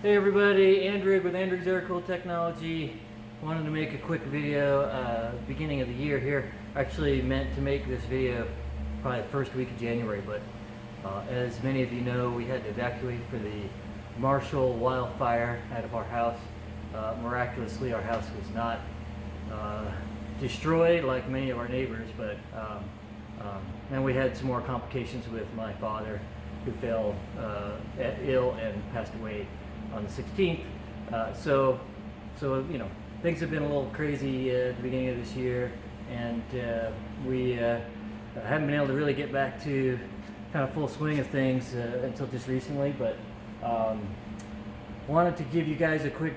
Hey everybody, Andrig with Andrig's Aircooled technology. Wanted to make a quick video beginning of the year here. Actually meant to make this video probably the first week of January, but as many of you know, we had to evacuate for the Marshall wildfire out of our house. Miraculously, our house was not destroyed like many of our neighbors, but and we had some more complications with my father, who fell ill and passed away on the 16th. So you know, things have been a little crazy at the beginning of this year, and we haven't been able to really get back to kind of full swing of things until just recently. But wanted to give you guys a quick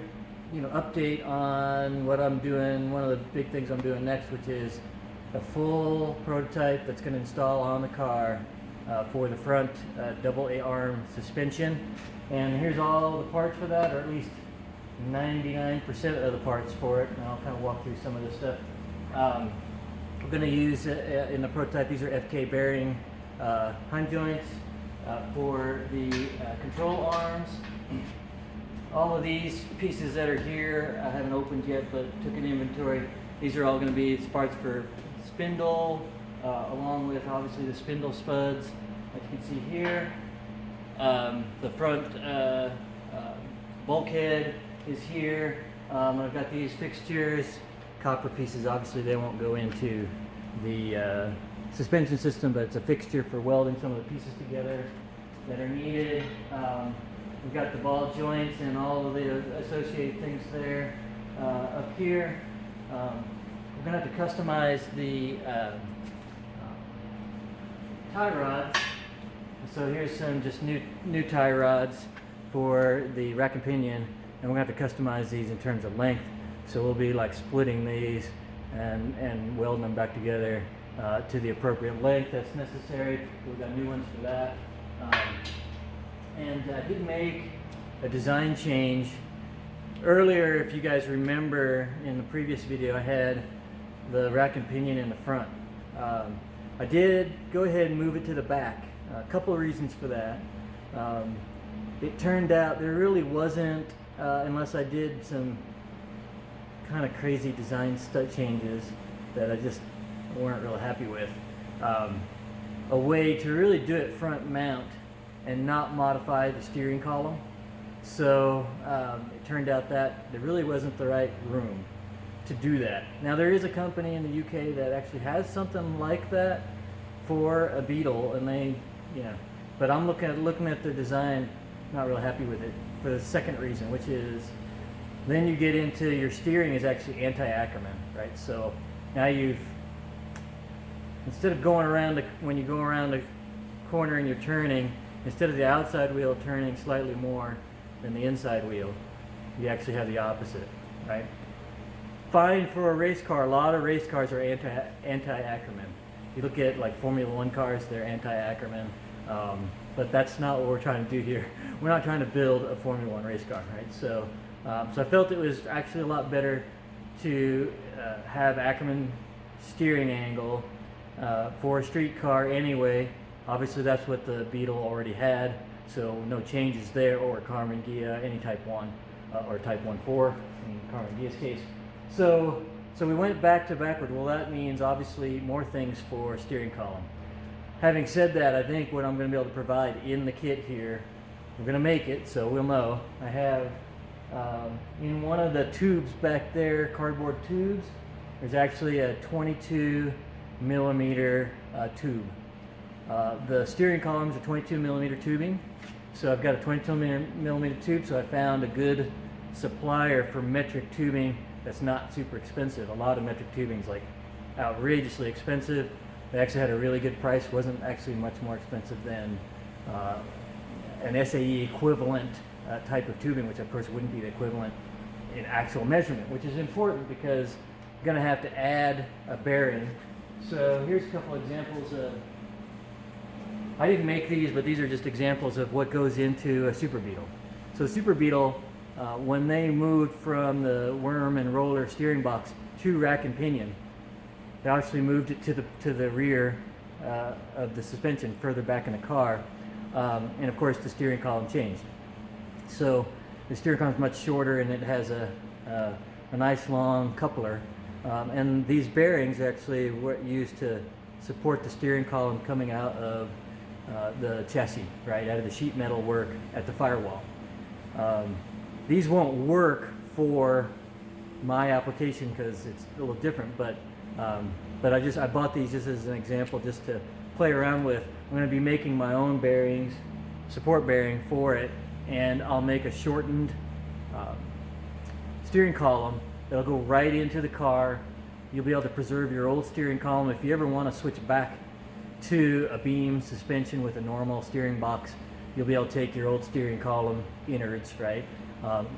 update on what I'm doing. One of the big things I'm doing next, which is a full prototype that's going to install on the car for the front double A-arm suspension. And here's all the parts for that, or at least 99% of the parts for it. And I'll kind of walk through some of this stuff. We're going to use in the prototype, these are FK bearing hind joints for the control arms. All of these pieces that are here, I haven't opened yet, but took an inventory. These are all going to be parts for spindle, along with obviously the spindle spuds, as you can see here. The front bulkhead is here. I've got these fixtures, copper pieces. Obviously they won't go into the suspension system, but it's a fixture for welding some of the pieces together that are needed. We've got the ball joints and all of the associated things there. Up here, we're going to have to customize the tie rods. So here's some just new tie rods for the rack and pinion, and we're going to have to customize these in terms of length. So we'll be like splitting these and welding them back together to the appropriate length that's necessary. We've got new ones for that. And I did make a design change earlier. If you guys remember, in the previous video I had the rack and pinion in the front. I did go ahead and move it to the back. A couple of reasons for that. It turned out there really wasn't, unless I did some kind of crazy design changes that I just weren't really happy with, a way to really do it front mount and not modify the steering column. So it turned out that there really wasn't the right room to do that. Now there is a company in the UK that actually has something like that for a Beetle, and they, but I'm looking at their design, not real happy with it for the second reason, which is then you get into your steering is actually anti-Ackerman, right? So now instead of going around when you go around the corner and you're turning, instead of the outside wheel turning slightly more than the inside wheel, you actually have the opposite, right? Fine for a race car. A lot of race cars are anti-Ackerman. You look at like Formula One cars, they're anti-Ackerman, but that's not what we're trying to do here. We're not trying to build a Formula One race car, right? So I felt it was actually a lot better to have Ackerman steering angle for a street car anyway. Obviously that's what the Beetle already had, so no changes there, or Carmen Ghia, any Type 1 or Type 1.4 in Carmen Ghia's case. So we went backward. Well, that means obviously more things for steering column. Having said that, I think what I'm going to be able to provide in the kit here, we're going to make it, so we'll know. I have in one of the tubes back there, cardboard tubes, there's actually a 22 millimeter tube. The steering columns are 22 millimeter tubing, so I've got a 22 millimeter tube. So I found a good supplier for metric tubing that's not super expensive. A lot of metric tubing is like outrageously expensive. They actually had a really good price. Wasn't actually much more expensive than an SAE equivalent type of tubing, which of course wouldn't be the equivalent in actual measurement, which is important because you're going to have to add a bearing. So here's a couple examples of, I didn't make these, but these are just examples of what goes into a Super Beetle. So the Super Beetle, when they moved from the worm and roller steering box to rack and pinion, they actually moved it to the rear of the suspension, further back in the car, and of course the steering column changed. So The steering column is much shorter, and it has a nice long coupler. And these bearings actually were used to support the steering column coming out of the chassis, right, out of the sheet metal work at the firewall. These won't work for my application because it's a little different, but I bought these just as an example, just to play around with. I'm going to be making my own bearings, support bearing for it, and I'll make a shortened steering column that'll go right into the car. You'll be able to preserve your old steering column. If you ever want to switch back to a beam suspension with a normal steering box, you'll be able to take your old steering column innards, right,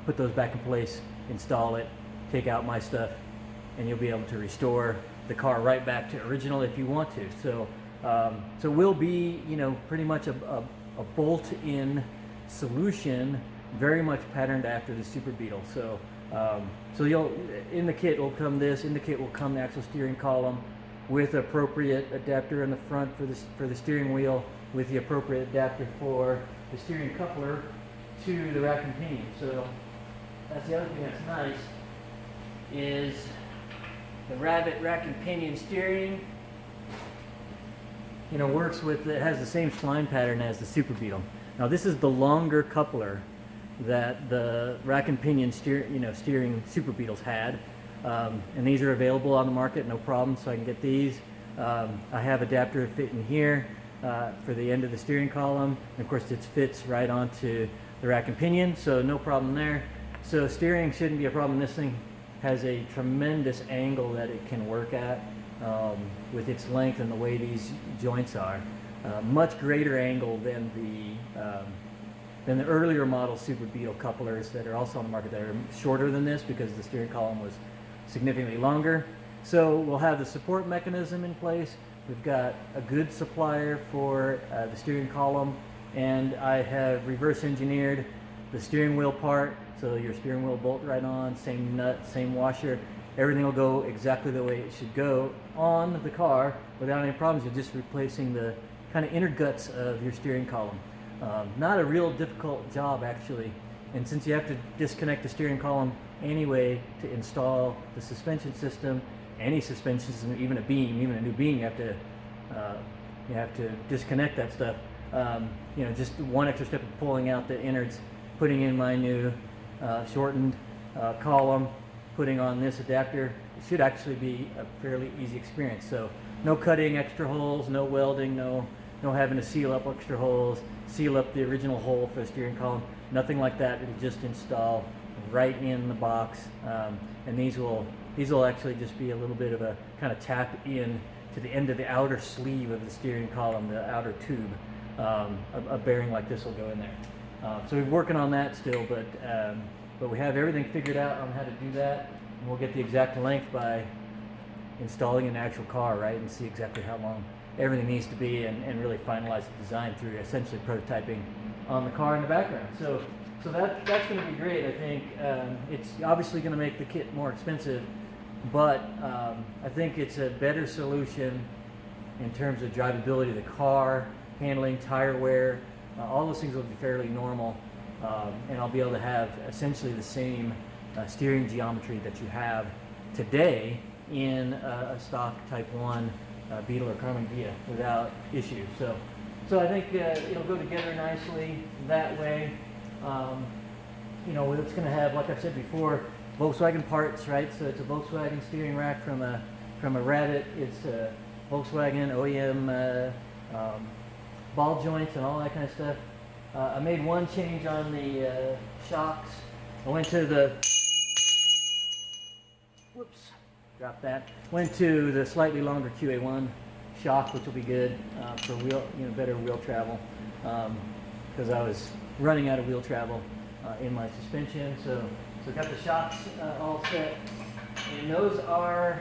put those back in place, install it, take out my stuff, and you'll be able to restore the car right back to original if you want to. So so we'll be, you know, pretty much a bolt-in solution, very much patterned after the Super Beetle. So so you'll, in the kit will come this, in the kit will come the actual steering column with appropriate adapter in the front for the steering wheel, with the appropriate adapter for the steering coupler to the rack and pinion. So that's the other thing that's nice, is the Rabbit rack and pinion steering, you know, works with, it has the same spline pattern as the Super Beetle. Now this is the longer coupler that the rack and pinion steering Super Beetles had, and these are available on the market, no problem. So I can get these. I have adapter fit in here for the end of the steering column, and of course it fits right onto the rack and pinion, so no problem there. So steering shouldn't be a problem. This thing has a tremendous angle that it can work at with its length and the way these joints are. Much greater angle than the earlier model Super Beetle couplers that are also on the market that are shorter than this, because the steering column was significantly longer. So we'll have the support mechanism in place. We've got a good supplier for the steering column, and I have reverse engineered the steering wheel part, so your steering wheel bolt right on, same nut, same washer. Everything will go exactly the way it should go on the car without any problems. You're just replacing the kind of inner guts of your steering column. Not a real difficult job, actually, and since you have to disconnect the steering column anyway to install the suspension system, any suspension system, even a beam, even a new beam, you have to disconnect that stuff. You know, just one extra step of pulling out the innards, putting in my new shortened column, putting on this adapter. It should actually be a fairly easy experience. So no cutting extra holes, no welding, no having to seal up extra holes, seal up the original hole for the steering column, nothing like that. It'll just install right in the box, and these will actually just be a little bit of a kind of tap in to the end of the outer sleeve of the steering column, the outer tube. A bearing like this will go in there. So we're working on that still, but we have everything figured out on how to do that, and we'll get the exact length by installing an actual car, right, and see exactly how long everything needs to be, and really finalize the design through essentially prototyping on the car in the background. So that's going to be great. I think it's obviously going to make the kit more expensive, but I think it's a better solution in terms of drivability of the car, handling, tire wear, all those things will be fairly normal, and I'll be able to have essentially the same steering geometry that you have today in a stock Type 1 Beetle or Carmen Ghia without issue. So I think it'll go together nicely that way. You know, it's going to have, like I said before, Volkswagen parts, right? So it's a Volkswagen steering rack from a Rabbit. It's a Volkswagen OEM ball joints and all that kind of stuff. I made one change on the shocks. I went to the, whoops, dropped that. Went to the slightly longer QA1 shock, which will be good for wheel, better wheel travel, because I was running out of wheel travel in my suspension. So got the shocks all set, and those are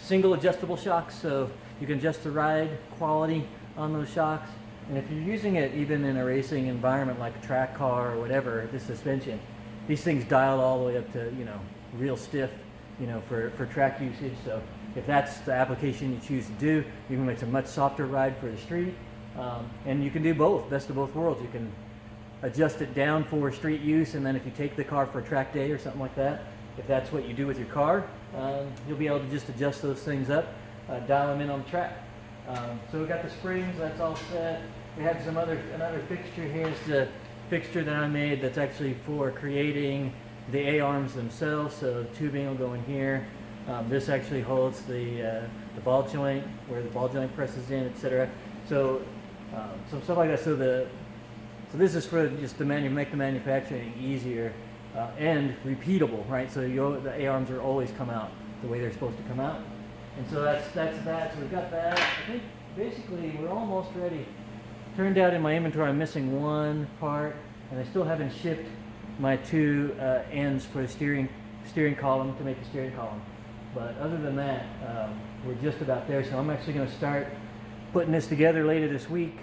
single adjustable shocks, so you can adjust the ride quality on those shocks. And if you're using it even in a racing environment like a track car or whatever, this suspension, these things dial all the way up to, real stiff, for track usage. So if that's the application you choose to do, you can make a much softer ride for the street. And you can do both, best of both worlds. You can adjust it down for street use, and then if you take the car for a track day or something like that, if that's what you do with your car, you'll be able to just adjust those things up, dial them in on the track. So we got the springs, that's all set. We have another fixture here. It's the fixture that I made that's actually for creating the A-arms themselves. So the tubing will go in here. This actually holds the ball joint, where the ball joint presses in, etc. So some stuff like that. So this is for just to make the manufacturing easier and repeatable, right? So the A-arms will always come out the way they're supposed to come out. And so that's that. So we've got that. I think basically we're almost ready. Turned out in my inventory I'm missing one part, and I still haven't shipped my two ends for the steering column to make the steering column. But other than that, we're just about there. So I'm actually going to start putting this together later this week.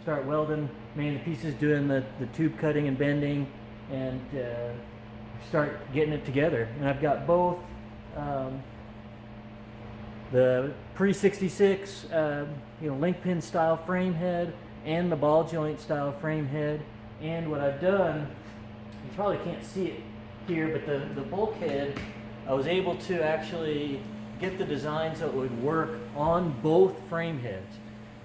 Start welding main the pieces, doing the tube cutting and bending, and start getting it together. And I've got both the pre-66 link pin style frame head and the ball joint style frame head. And what I've done, you probably can't see it here, but the bulkhead, I was able to actually get the design so it would work on both frame heads.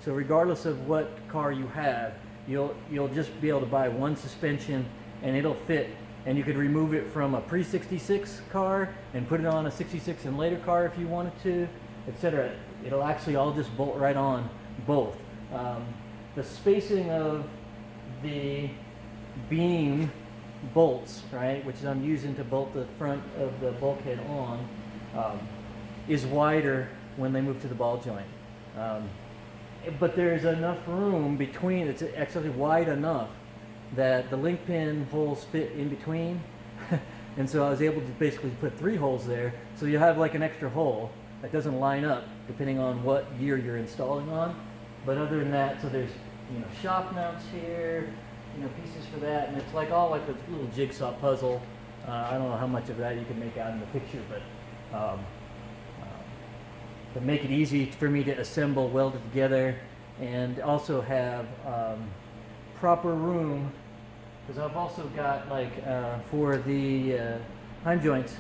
So regardless of what car you have, you'll just be able to buy one suspension and it'll fit. And you could remove it from a pre-66 car and put it on a 66 and later car if you wanted to, etc. It'll actually all just bolt right on both. The spacing of the beam bolts, right, which I'm using to bolt the front of the bulkhead on, is wider when they move to the ball joint. But there's enough room between, it's actually wide enough that the link pin holes fit in between. And so I was able to basically put 3 holes there, so you have like an extra hole that doesn't line up depending on what gear you're installing on. But other than that, so there's shop mounts here, pieces for that, and it's like all like a little jigsaw puzzle. I don't know how much of that you can make out in the picture, but make it easy for me to assemble, weld it together, and also have proper room, because I've also got for the heim joints,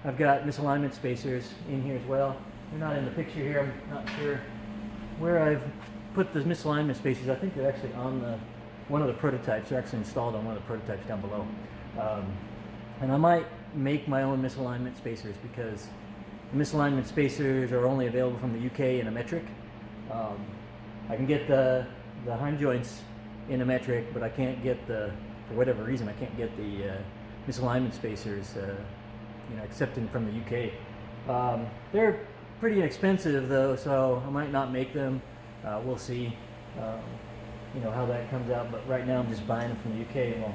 I've got misalignment spacers in here as well. They're not in the picture here. I'm not sure where I've put the misalignment spacers. I think they're actually on one of the prototypes. They're actually installed on one of the prototypes down below. And I might make my own misalignment spacers, because the misalignment spacers are only available from the UK in a metric. I can get the heim joints in a metric, but I can't get for whatever reason, I can't get the misalignment spacers accepted from the UK. They're pretty inexpensive though, so I might not make them. We'll see how that comes out, but right now I'm just buying them from the UK. Well,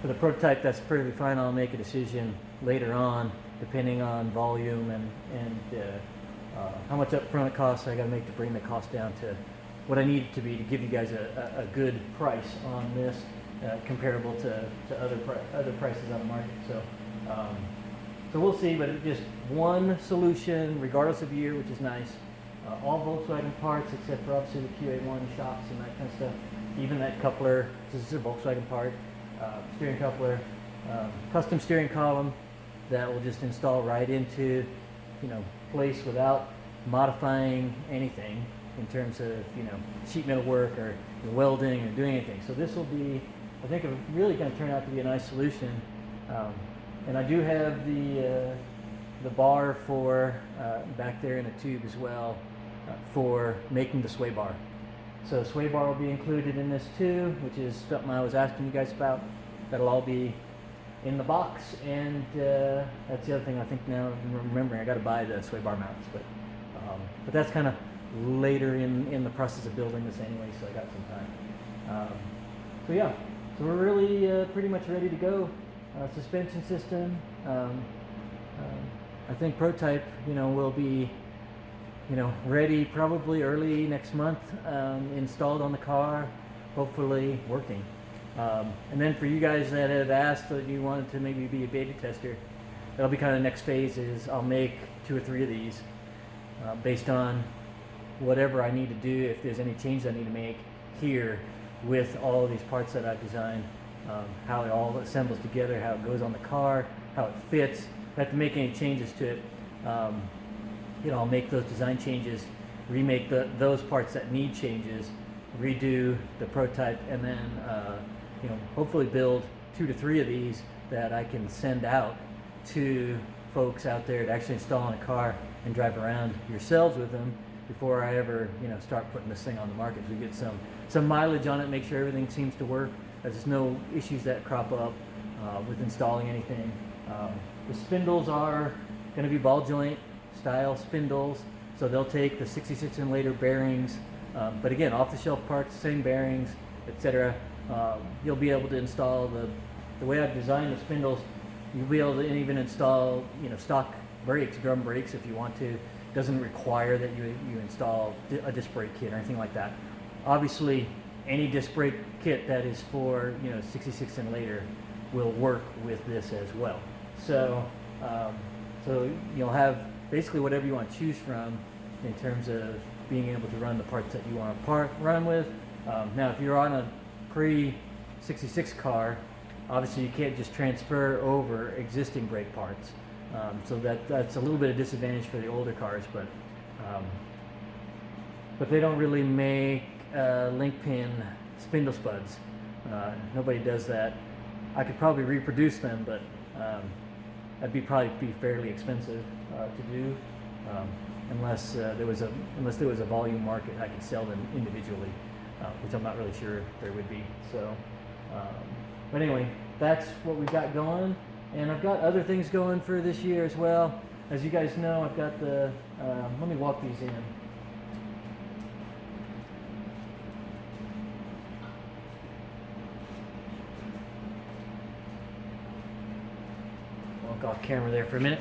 for the prototype, that's perfectly fine. I'll make a decision later on, depending on volume and how much upfront it costs. I got to make to bring the cost down to what I need it to be to give you guys a good price on this, comparable to other prices on the market. So we'll see, but it's just one solution, regardless of year, which is nice. All Volkswagen parts, except for obviously the QA1 shocks and that kind of stuff. Even that coupler, this is a Volkswagen part. Steering coupler, custom steering column that will just install right into place without modifying anything in terms of sheet metal work or welding or doing anything. So this will be, I think, really going to turn out to be a nice solution. And I do have the bar for back there in a tube as well for making the sway bar. So sway bar will be included in this too, which is something I was asking you guys about. That'll all be in the box, and that's the other thing I think now I'm remembering. I got to buy the sway bar mounts, but that's kind of later in the process of building this anyway, so I got some time. So yeah, so we're really pretty much ready to go. Suspension system, I think prototype, will be ready probably early next month, installed on the car, hopefully working. And then for you guys that have asked that you wanted to maybe be a beta tester, that'll be kind of next phase. Is I'll make 2 or 3 of these based on whatever I need to do. If there's any changes I need to make here, with all of these parts that I've designed, how it all assembles together, how it goes on the car, how it fits. If I have to make any changes to it, I'll make those design changes, remake those parts that need changes, redo the prototype, and then hopefully build 2 to 3 of these that I can send out to folks out there to actually install in a car and drive around yourselves with them before I ever start putting this thing on the market. So we get some mileage on it, make sure everything seems to work. There's no issues that crop up with installing anything. The spindles are going to be ball joint style spindles, so they'll take the 66 and later bearings, but again, off the shelf parts, same bearings, etc. You'll be able to install the way I've designed the spindles. You'll be able to even install stock brakes, drum brakes, if you want to. It doesn't require that you install a disc brake kit or anything like that. Obviously, any disc brake kit that is for 66 and later will work with this as well. So you'll have basically whatever you want to choose from in terms of being able to run the parts that you want to run with. Now, if you're on a pre-66 car, obviously you can't just transfer over existing brake parts. So that's a little bit of disadvantage for the older cars, but they don't really make link pin spindle spuds. Nobody does that. I could probably reproduce them, but that'd probably be fairly expensive to do, unless there was a volume market I could sell them individually, which I'm not really sure there would be. So, but anyway, that's what we've got going, and I've got other things going for this year as well. As you guys know, I've got the. Let me walk these in. Off camera there for a minute.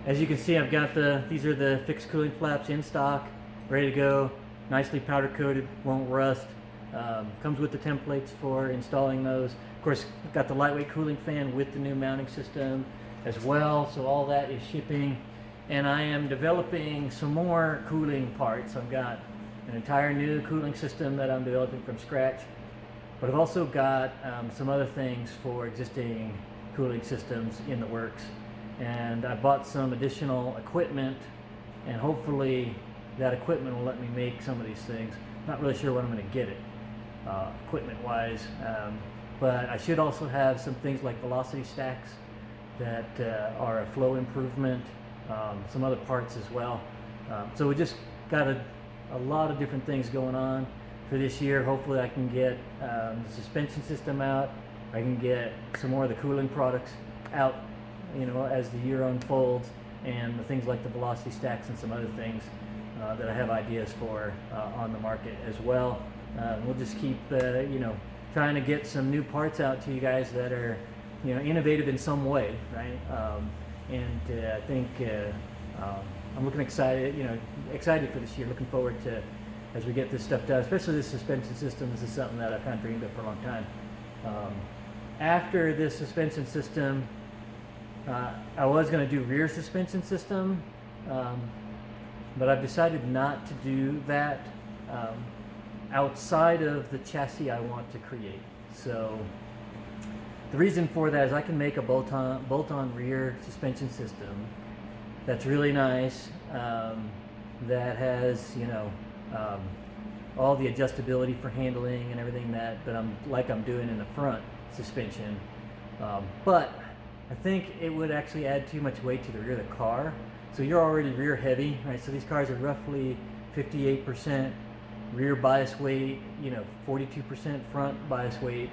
As you can see, I've got these are the fixed cooling flaps in stock, ready to go, nicely powder coated, won't rust. Comes with the templates for installing those. Of course, got the lightweight cooling fan with the new mounting system as well, so all that is shipping. And I am developing some more cooling parts. I've got an entire new cooling system that I'm developing from scratch, but I've also got some other things for existing cooling systems in the works, and I bought some additional equipment, and hopefully that equipment will let me make some of these things. Not really sure when I'm going to get it equipment wise, but I should also have some things like velocity stacks that are a flow improvement, some other parts as well. So we just got a lot of different things going on for this year. Hopefully I can get the suspension system out. I can get some more of the cooling products out, as the year unfolds, and the things like the velocity stacks and some other things that I have ideas for on the market as well. We'll just keep, trying to get some new parts out to you guys that are, innovative in some way, right? I think I'm looking excited for this year. Looking forward to as we get this stuff done, especially this suspension system. This is something that I've kind of dreamed of for a long time. After this suspension system, I was going to do rear suspension system, but I've decided not to do that outside of the chassis I want to create. So the reason for that is I can make a bolt-on rear suspension system that's really nice, that has all the adjustability for handling and everything that I'm doing in the front suspension, but I think it would actually add too much weight to the rear of the car. So you're already rear heavy, right? So these cars are roughly 58% rear bias weight, 42% front bias weight,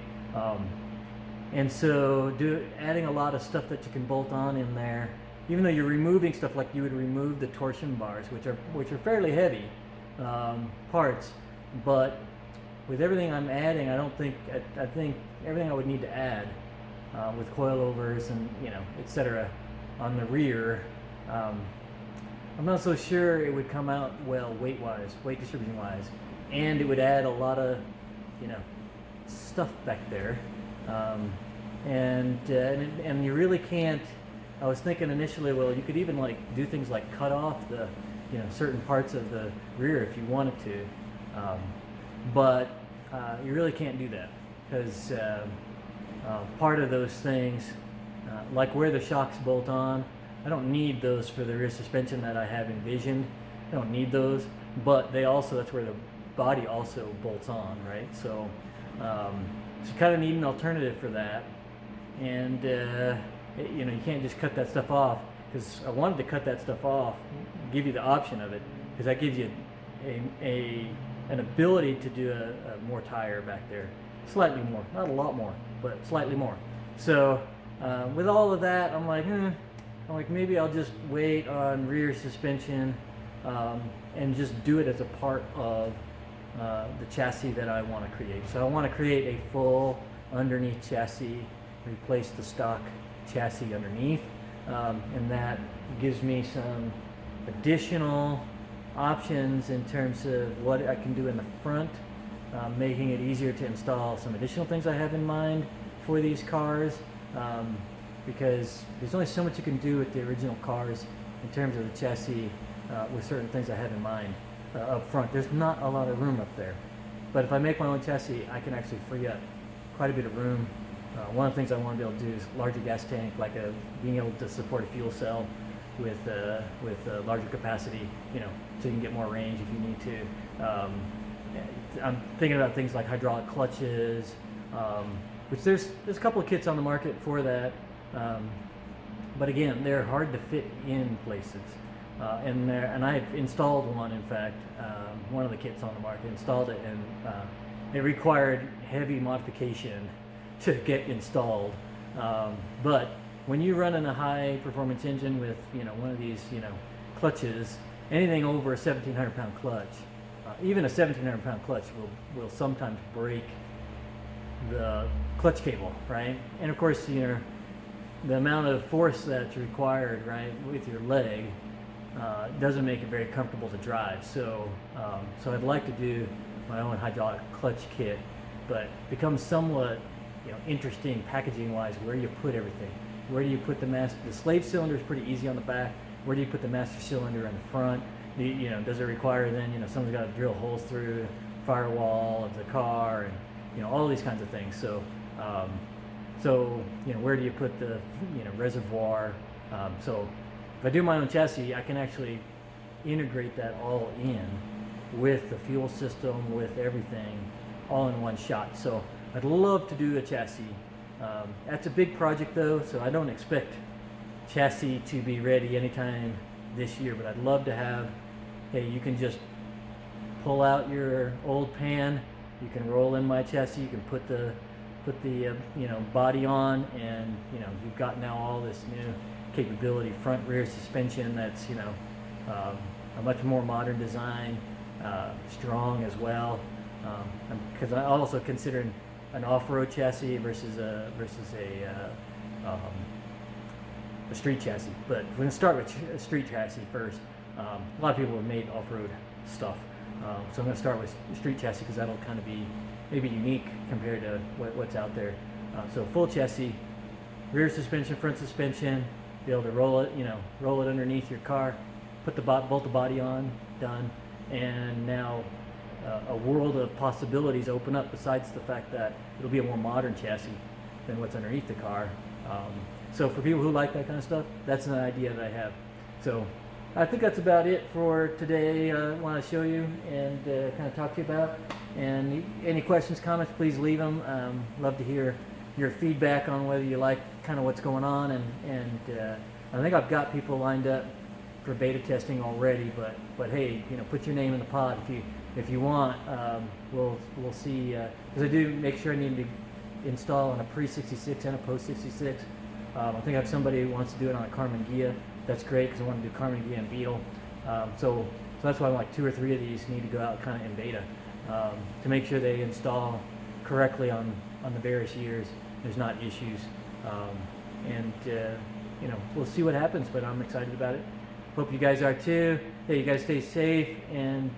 and so adding a lot of stuff that you can bolt on in there, even though you're removing stuff like you would remove the torsion bars, which are fairly heavy parts, but with everything I'm adding, I think everything I would need to add with coilovers and etc. on the rear, I'm not so sure it would come out well weight distribution wise, and it would add a lot of stuff back there, and you really can't. I was thinking initially, well, you could even do things like cut off the certain parts of the rear if you wanted to, but you really can't do that, because part of those things, like where the shocks bolt on, I don't need those for the rear suspension that I have envisioned. I don't need those, but that's where the body also bolts on, right? So you kind of need an alternative for that, and you can't just cut that stuff off, because I wanted to cut that stuff off, give you the option of it, because that gives you an ability to do a more tire back there, slightly more, not a lot more, but slightly more. So with all of that, I'm like maybe I'll just wait on rear suspension and just do it as a part of the chassis that I want to create. So I want to create a full underneath chassis, replace the stock chassis underneath, and that gives me some additional options in terms of what I can do in the front, making it easier to install some additional things I have in mind for these cars, because there's only so much you can do with the original cars in terms of the chassis with certain things I have in mind up front. There's not a lot of room up there, but if I make my own chassis, I can actually free up quite a bit of room. One of the things I want to be able to do is larger gas tank, like being able to support a fuel cell with larger capacity, so you can get more range if you need to. I'm thinking about things like hydraulic clutches, which there's a couple of kits on the market for that, but again, they're hard to fit in places. And I've installed one, in fact, one of the kits on the market, installed it, and it required heavy modification to get installed. But when you run in a high performance engine with one of these clutches, anything over a 1,700 pound clutch, even a 1,700 pound clutch will sometimes break the clutch cable, right? And of course, the amount of force that's required, right, with your leg doesn't make it very comfortable to drive. So I'd like to do my own hydraulic clutch kit, but it becomes somewhat interesting packaging wise, where you put everything. Where do you put the slave cylinder is pretty easy on the back. Where do you put the master cylinder in the front? Does it require then someone's got to drill holes through the firewall of the car, and all these kinds of things. So where do you put the reservoir? So if I do my own chassis, I can actually integrate that all in with the fuel system, with everything, all in one shot. So I'd love to do a chassis. That's a big project though, so I don't expect chassis to be ready anytime this year, but I'd love to have, hey, you can just pull out your old pan, you can roll in my chassis, you can put the body on, and you've got now all this new capability, front rear suspension that's a much more modern design, strong as well, because I also consider an off-road chassis versus a street chassis. But we're going to start with a street chassis first. A lot of people have made off-road stuff, so I'm going to start with street chassis because that'll kind of be maybe unique compared to what's out there. So full chassis, rear suspension, front suspension, be able to roll it underneath your car, bolt the body on, done, and now a world of possibilities open up, besides the fact that it'll be a more modern chassis than what's underneath the car. So for people who like that kind of stuff, that's an idea that I have. So I think that's about it for today. I want to show you and kind of talk to you about. And any questions, comments, please leave them. Love to hear your feedback on whether you like kind of what's going on. And I think I've got people lined up for beta testing already. But hey, put your name in the pot if you want. We'll see. Because I do make sure I need to install on a pre-66 and a post-66. I think I have somebody who wants to do it on a Carmen Ghia. That's great because I want to do Carmen Ghia and Beetle. So that's why like 2 or 3 of these need to go out kind of in beta to make sure they install correctly on the various years. There's not issues, and we'll see what happens. But I'm excited about it. Hope you guys are too. Hey, you guys stay safe, and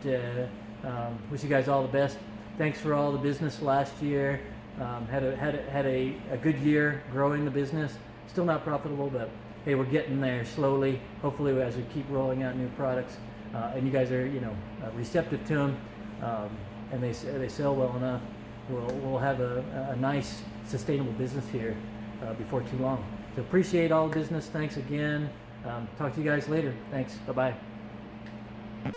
wish you guys all the best. Thanks for all the business last year. Had a good year growing the business. Still not profitable, but hey, we're getting there slowly. Hopefully, as we keep rolling out new products, and you guys are receptive to them, and they sell well enough. we'll have a nice sustainable business here before too long. So appreciate all the business. Thanks again. Talk to you guys later. Thanks. Bye-bye.